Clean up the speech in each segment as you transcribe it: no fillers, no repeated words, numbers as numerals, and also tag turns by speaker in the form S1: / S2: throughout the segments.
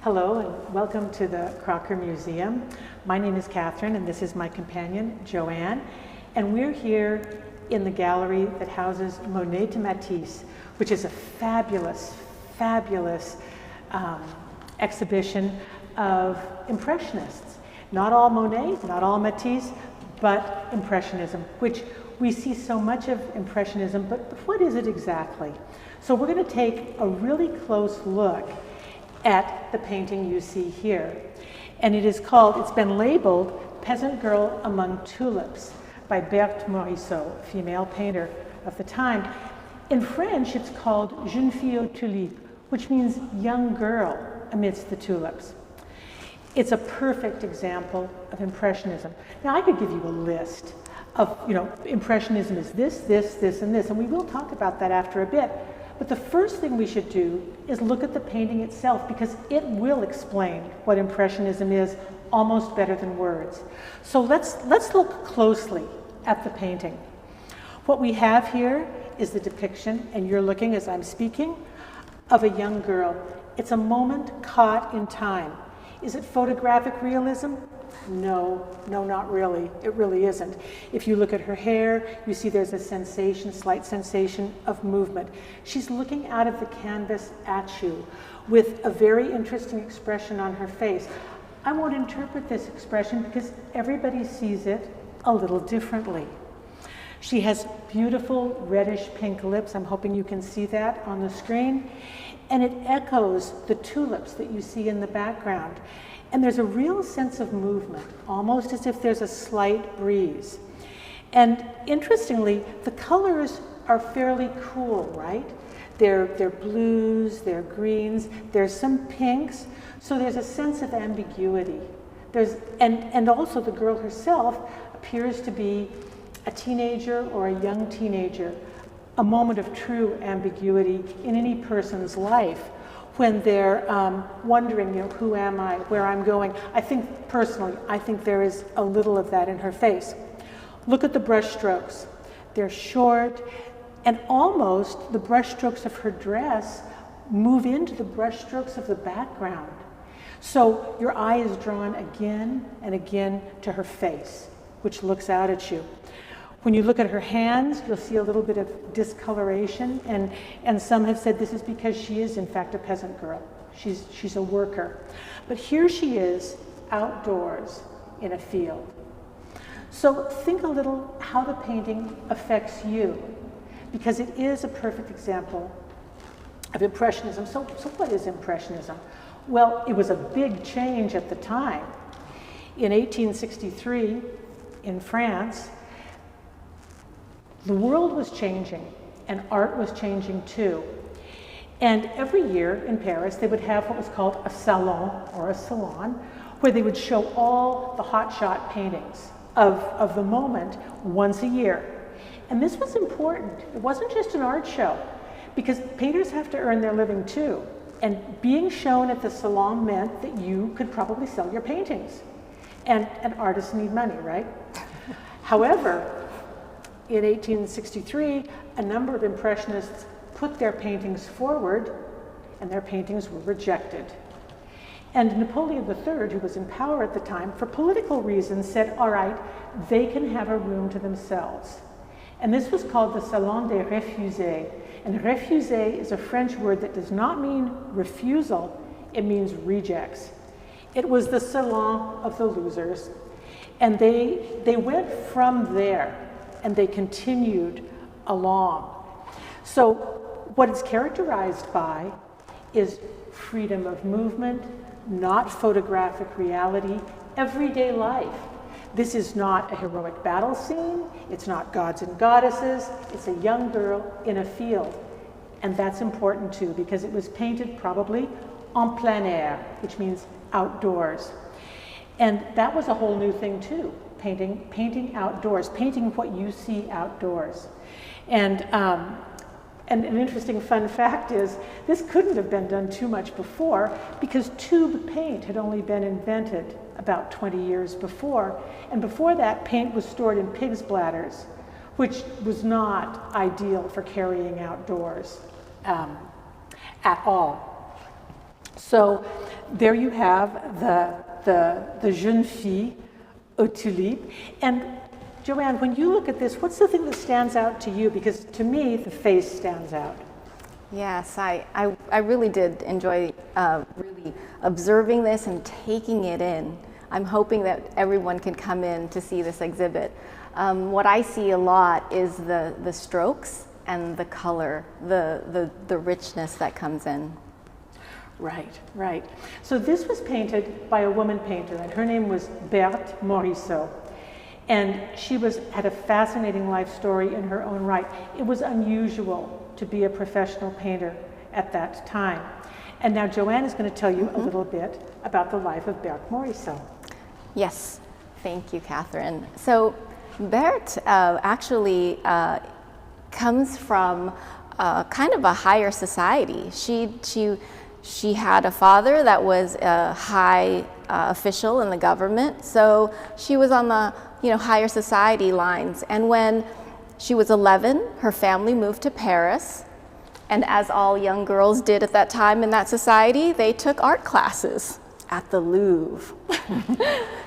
S1: Hello and welcome to the Crocker Museum. My name is Catherine and this is my companion Joanne, and we're here in the gallery that houses Monet to Matisse, which is a fabulous exhibition of Impressionists. Not all Monet, not all Matisse, but Impressionism, which we see so much of Impressionism, but what is it exactly? So we're going to take a really close look at the painting you see here. And it's been labeled Peasant Girl Among Tulips by Berthe Morisot, female painter of the time. In French, it's called Jeune fille aux tulipes, which means young girl amidst the tulips. It's a perfect example of Impressionism. Now, I could give you a list of, Impressionism is this, and this, and we will talk about that after a bit. But the first thing we should do is look at the painting itself, because it will explain what Impressionism is almost better than words. So let's look closely at the painting. What we have here is the depiction, and you're looking as I'm speaking, of a young girl. It's a moment caught in time. Is it photographic realism? No, not really. It really isn't. If you look at her hair, you see there's a slight sensation of movement. She's looking out of the canvas at you with a very interesting expression on her face. I won't interpret this expression because everybody sees it a little differently. She has beautiful reddish pink lips. I'm hoping you can see that on the screen. And it echoes the tulips that you see in the background. And there's a real sense of movement, almost as if there's a slight breeze. And interestingly, the colors are fairly cool, right? They're blues, they're greens, there's some pinks, so there's a sense of ambiguity. And also the girl herself appears to be a teenager or a young teenager, a moment of true ambiguity in any person's life when they're wondering, who am I, where I'm going. I think there is a little of that in her face. Look at the brush strokes. They're short, and almost the brush strokes of her dress move into the brush strokes of the background. So your eye is drawn again and again to her face, which looks out at you. When you look at her hands, you'll see a little bit of discoloration, and some have said this is because she is, in fact, a peasant girl. She's a worker. But here she is, outdoors in a field. So think a little how the painting affects you, because it is a perfect example of Impressionism. So what is Impressionism? Well, it was a big change at the time. In 1863, in France, the world was changing, and art was changing too. And every year in Paris, they would have what was called a salon, or a salon, where they would show all the hotshot paintings of the moment once a year. And this was important. It wasn't just an art show, because painters have to earn their living too. And being shown at the salon meant that you could probably sell your paintings. And artists need money, right? However, in 1863, a number of Impressionists put their paintings forward, and their paintings were rejected. And Napoleon III, who was in power at the time, for political reasons, said, all right, they can have a room to themselves. And this was called the Salon des Refusés. And refusé is a French word that does not mean refusal, it means rejects. It was the salon of the losers. And they went from there, and they continued along. So what it's characterized by is freedom of movement, not photographic reality, everyday life. This is not a heroic battle scene, it's not gods and goddesses, it's a young girl in a field. And that's important too, because it was painted probably en plein air, which means outdoors. And that was a whole new thing too. Painting outdoors, painting what you see outdoors. And an interesting fun fact is, this couldn't have been done too much before, because tube paint had only been invented about 20 years before. And before that, paint was stored in pig's bladders, which was not ideal for carrying outdoors at all. So there you have the jeune fille aux tulipes. And Joanne, when you look at this, what's the thing that stands out to you? Because to me, the face stands out.
S2: Yes, I really did enjoy really observing this and taking it in. I'm hoping that everyone can come in to see this exhibit. What I see a lot is the strokes and the color, the richness that comes in.
S1: Right, right. So this was painted by a woman painter, and her name was Berthe Morisot. And she had a fascinating life story in her own right. It was unusual to be a professional painter at that time. And now Joanne is going to tell you a little bit about the life of Berthe Morisot.
S2: Yes, thank you, Catherine. So Berthe actually comes from kind of a higher society. She had a father that was a high official in the government, so she was on the higher society lines. And when she was 11, her family moved to Paris, and as all young girls did at that time in that society, they took art classes at the Louvre.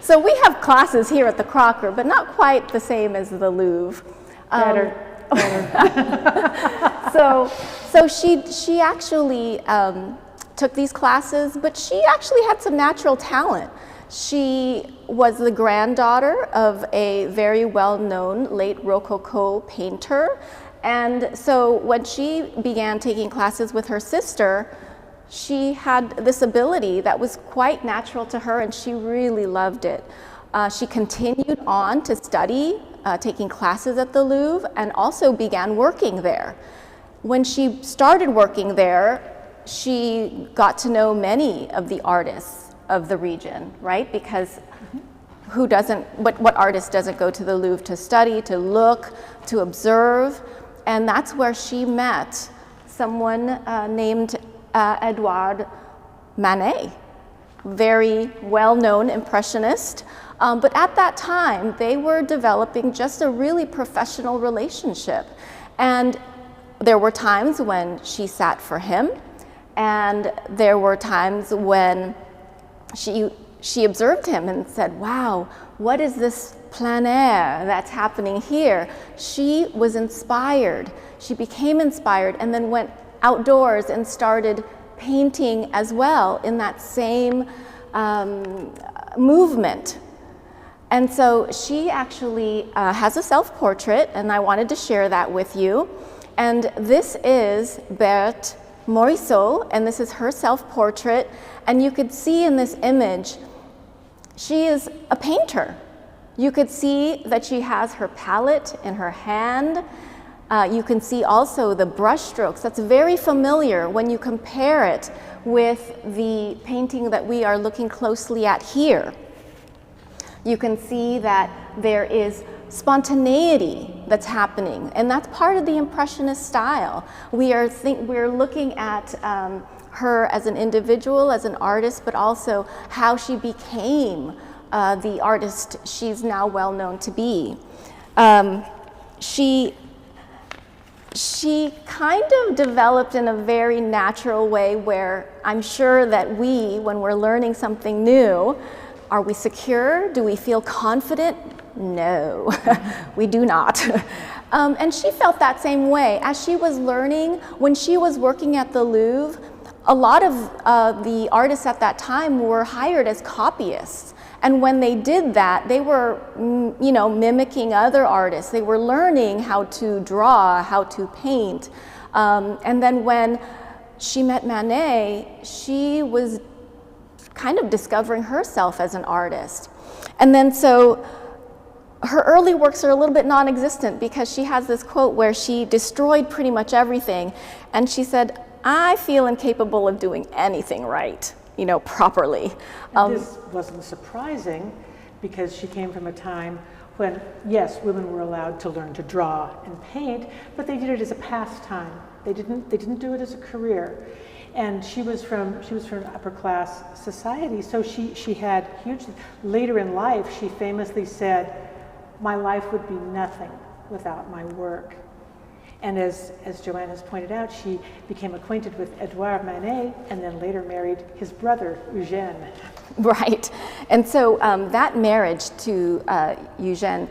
S2: So we have classes here at the Crocker, but not quite the same as the Louvre.
S1: Better.
S2: So she actually took these classes, but she actually had some natural talent. She was the granddaughter of a very well-known late Rococo painter, and so when she began taking classes with her sister, she had this ability that was quite natural to her, and she really loved it. She continued on to study, taking classes at the Louvre, and also began working there. When she started working there, she got to know many of the artists of the region, right? Because what artist doesn't go to the Louvre to study, to look, to observe? And that's where she met someone named Edouard Manet, very well-known Impressionist. But at that time, they were developing just a really professional relationship. And there were times when she sat for him, and there were times when she observed him and said, wow, what is this plein air that's happening here? She was inspired. She became inspired and then went outdoors and started painting as well in that same movement. And so she actually has a self-portrait, and I wanted to share that with you. And this is Berthe Morisot, and this is her self-portrait. And you could see in this image, she is a painter. You could see that she has her palette in her hand. You can see also the brush strokes. That's very familiar when you compare it with the painting that we are looking closely at here. You can see that there is spontaneity that's happening, and that's part of the Impressionist style. We're looking at her as an individual, as an artist, but also how she became the artist she's now well known to be. She kind of developed in a very natural way where I'm sure that when we're learning something new, are we secure? Do we feel confident? No, we do not. And she felt that same way. As she was learning, when she was working at the Louvre, a lot of the artists at that time were hired as copyists. And when they did that, they were, mimicking other artists. They were learning how to draw, how to paint. And then when she met Manet, she was kind of discovering herself as an artist. And then so her early works are a little bit non-existent because she has this quote where she destroyed pretty much everything. And she said, I feel incapable of doing anything right, properly.
S1: This wasn't surprising because she came from a time when, yes, women were allowed to learn to draw and paint, but they did it as a pastime. They didn't do it as a career. And she was from an upper class society, so she had huge. Later in life, she famously said, "My life would be nothing without my work." And as Joanne has pointed out, she became acquainted with Edouard Manet and then later married his brother, Eugène.
S2: Right. And so that marriage to Eugène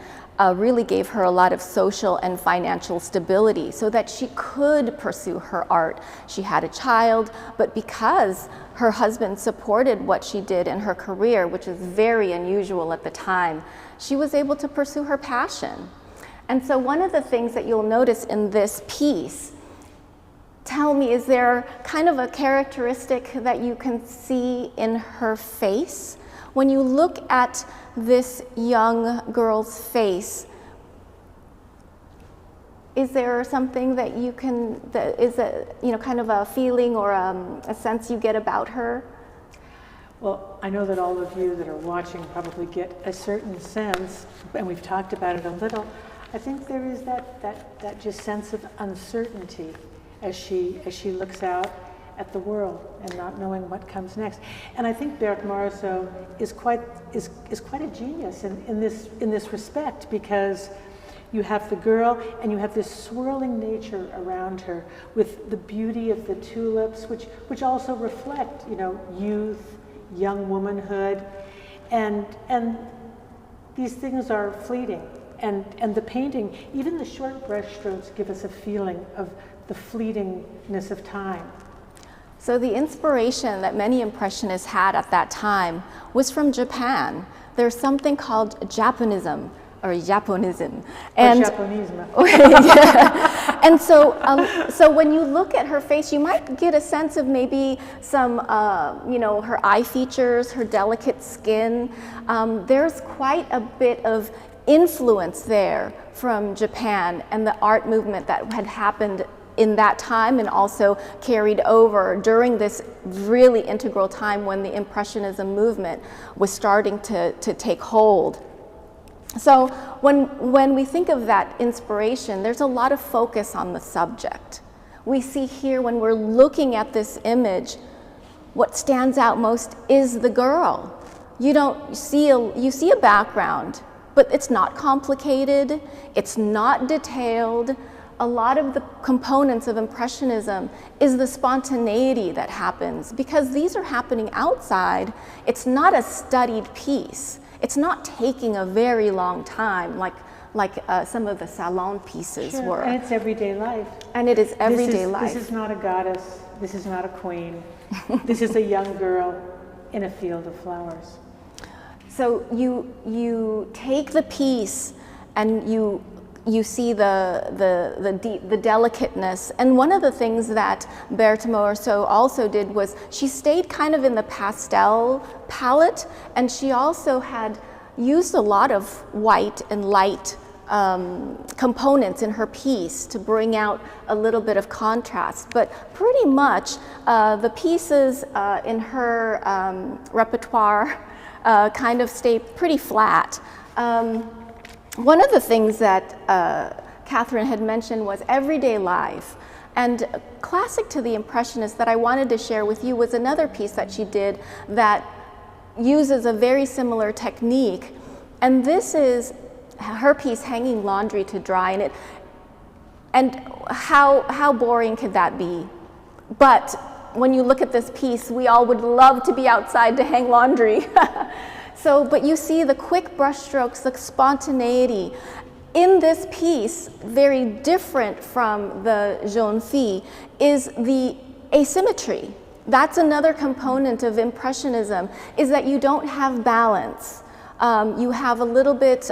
S2: really gave her a lot of social and financial stability so that she could pursue her art. She had a child, but because her husband supported what she did in her career, which was very unusual at the time, she was able to pursue her passion. And so one of the things that you'll notice in this piece, tell me, is there kind of a characteristic that you can see in her face? When you look at this young girl's face, is there something that you can, that is a, kind of a feeling or a sense you get about her?
S1: Well, I know that all of you that are watching probably get a certain sense, and we've talked about it a little. I think there is that just sense of uncertainty as she looks out at the world and not knowing what comes next. And I think Berthe Morisot is quite a genius in this respect, because you have the girl and you have this swirling nature around her with the beauty of the tulips, which also reflect, youth, young womanhood, and these things are fleeting. And the painting, even the short brush strokes, give us a feeling of the fleetingness of time.
S2: So the inspiration that many Impressionists had at that time was from Japan. There's something called Japonism, or Japonism.
S1: And Japonism.
S2: Yeah. And so when you look at her face, you might get a sense of maybe some, her eye features, her delicate skin. There's quite a bit of influence there from Japan and the art movement that had happened in that time and also carried over during this really integral time when the Impressionism movement was starting to take hold. So when we think of that inspiration, there's a lot of focus on the subject. We see here when we're looking at this image, what stands out most is the girl. You see a background, but it's not complicated, it's not detailed. A lot of the components of Impressionism is the spontaneity that happens because these are happening outside. It's not a studied piece. It's not taking a very long time like some of the salon pieces were.
S1: And it's everyday life.
S2: And it is everyday life.
S1: This is not a goddess, this is not a queen. This is a young girl in a field of flowers.
S2: So you take the piece and you see the delicateness. And one of the things that Berthe Morisot also did was she stayed kind of in the pastel palette, and she also had used a lot of white and light components in her piece to bring out a little bit of contrast. But pretty much the pieces in her repertoire kind of stay pretty flat. One of the things that Catherine had mentioned was everyday life. And classic to the Impressionists that I wanted to share with you was another piece that she did that uses a very similar technique. And this is her piece, Hanging Laundry to Dry. And how boring could that be? But when you look at this piece, we all would love to be outside to hang laundry. But you see the quick brush strokes, the spontaneity. In this piece, very different from the Jeune Fille, is the asymmetry. That's another component of Impressionism, is that you don't have balance. You have a little bit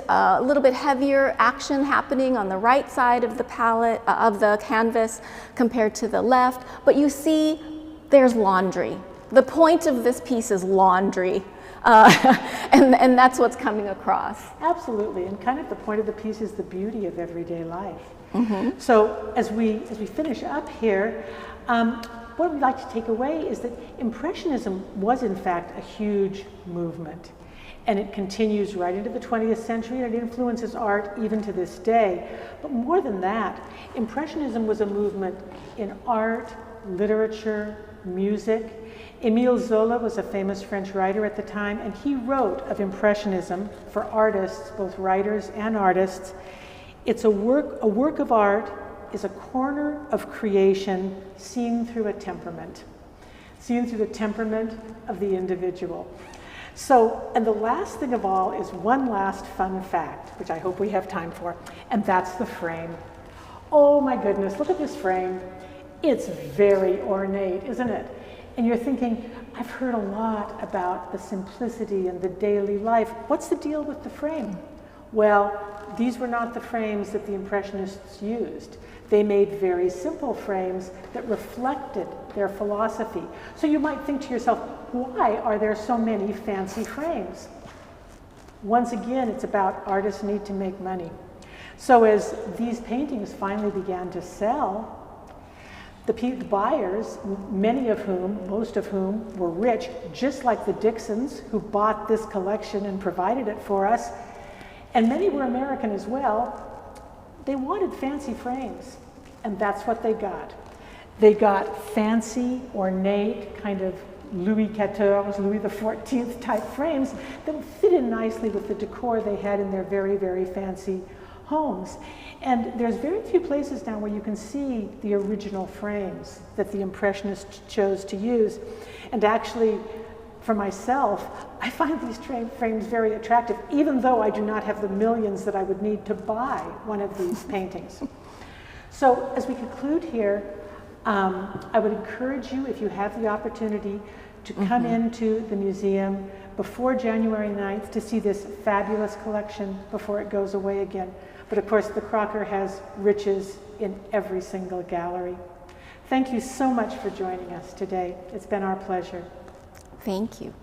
S2: heavier action happening on the right side of the palette, of the canvas compared to the left, but you see there's laundry. The point of this piece is laundry. And that's what's coming across.
S1: Absolutely, and kind of the point of the piece is the beauty of everyday life.
S2: Mm-hmm.
S1: So as we finish up here, what we'd like to take away is that Impressionism was in fact a huge movement, and it continues right into the 20th century, and it influences art even to this day. But more than that, Impressionism was a movement in art, literature, music. Émile Zola was a famous French writer at the time, and he wrote of Impressionism for artists, both writers and artists. It's a work of art is a corner of creation seen through a temperament, seen through the temperament of the individual. So, and the last thing of all is one last fun fact, which I hope we have time for, and that's the frame. Oh my goodness, look at this frame. It's very ornate, isn't it? And you're thinking, I've heard a lot about the simplicity and the daily life. What's the deal with the frame? Well, these were not the frames that the Impressionists used. They made very simple frames that reflected their philosophy. So you might think to yourself, why are there so many fancy frames? Once again, it's about artists need to make money. So as these paintings finally began to sell, the buyers, many of whom, most of whom were rich, just like the Dixons who bought this collection and provided it for us, and many were American as well, they wanted fancy frames, and that's what they got. They got fancy, ornate, kind of Louis XIV, Louis XIV type frames that would fit in nicely with the decor they had in their very, very fancy homes. And there's very few places now where you can see the original frames that the Impressionists chose to use. And actually, for myself, I find these frames very attractive, even though I do not have the millions that I would need to buy one of these paintings. So as we conclude here, I would encourage you, if you have the opportunity, to come into the museum before January 9th to see this fabulous collection before it goes away again. But of course, the Crocker has riches in every single gallery. Thank you so much for joining us today. It's been our pleasure.
S2: Thank you.